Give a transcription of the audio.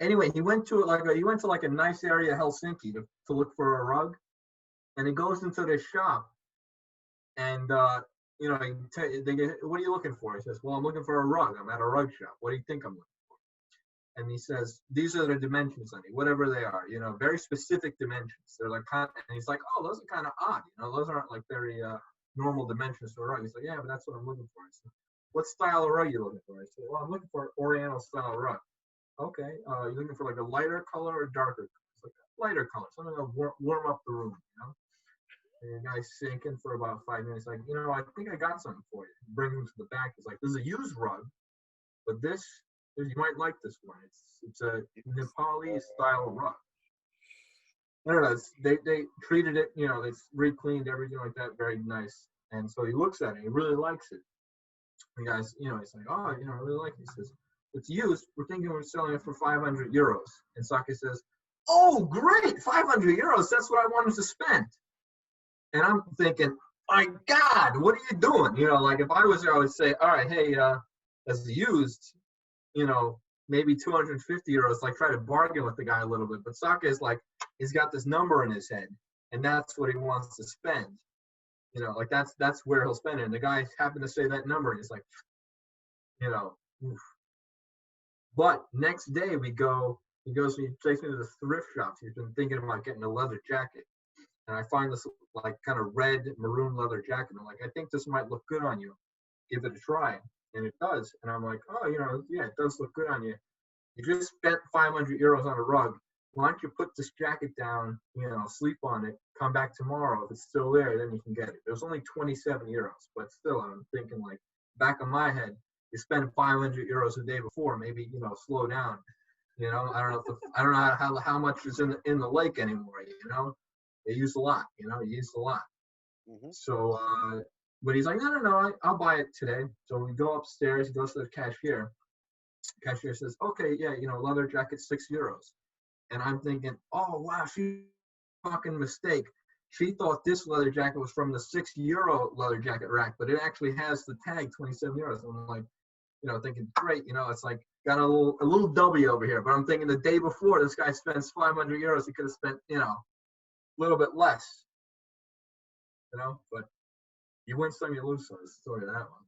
Anyway, he went to like a nice area of Helsinki to look for a rug, and he goes into this shop, and you know, they get, what are you looking for? He says, well, I'm looking for a rug. I'm at a rug shop. What do you think I'm looking for? And he says, these are the dimensions I need, whatever they are, you know, very specific dimensions. They're like, and he's like, oh, those are kind of odd, you know, those aren't like very normal dimensions for a rug. He's like, yeah, but that's what I'm looking for. I said, what style of rug are you looking for? I said, well, I'm looking for an oriental style rug. Okay, you're looking for like a lighter color or darker color? It's like a lighter color, something to warm up the room, you know? And the guy's thinking for about 5 minutes, like, you know, I think I got something for you. Bring him to the back. He's like, this is a used rug, but this, you might like this one. It's a Nepali style rug. I don't know. They treated it, you know, it's recleaned, everything like that, very nice. And so he looks at it, he really likes it. The guy's, you know, he's like, oh, you know, I really like it. He says, it's used. We're thinking we're selling it for 500 euros. And Sakke says, oh, great, 500 euros. That's what I wanted to spend. And I'm thinking, my God, what are you doing? You know, like if I was there, I would say, all right, hey, as used, you know, maybe 250 euros, like try to bargain with the guy a little bit. But Sakke is like, he's got this number in his head, and that's what he wants to spend. You know, like that's where he'll spend it. And the guy happened to say that number, and he's like, you know, oof. But next day he takes me to the thrift shops. He's been thinking about getting a leather jacket. And I find this like kind of red maroon leather jacket. I'm like, I think this might look good on you. Give it a try. And it does. And I'm like, oh, you know, yeah, it does look good on you. You just spent 500 euros on a rug. Why don't you put this jacket down, you know, sleep on it, come back tomorrow. If it's still there, then you can get it. It was only 27 euros, but still, I'm thinking like, back of my head, you spent 500 euros a day before, maybe, you know, slow down. You know, I don't know how much is in the lake anymore, you know. They use a lot, you know, a lot. Mm-hmm. So, but he's like, no, I'll buy it today. So we go upstairs, he goes to the cashier. The cashier says, okay, yeah, you know, leather jacket, 6 euros. And I'm thinking, oh, wow, she fucking mistake. She thought this leather jacket was from the 6 euro leather jacket rack, but it actually has the tag 27 euros. And I'm like, you know, thinking, great, you know, it's like got a little W over here. But I'm thinking the day before this guy spends 500 euros, he could have spent, you know, little bit less, you know, but you win some, you lose some. It's the story of that one.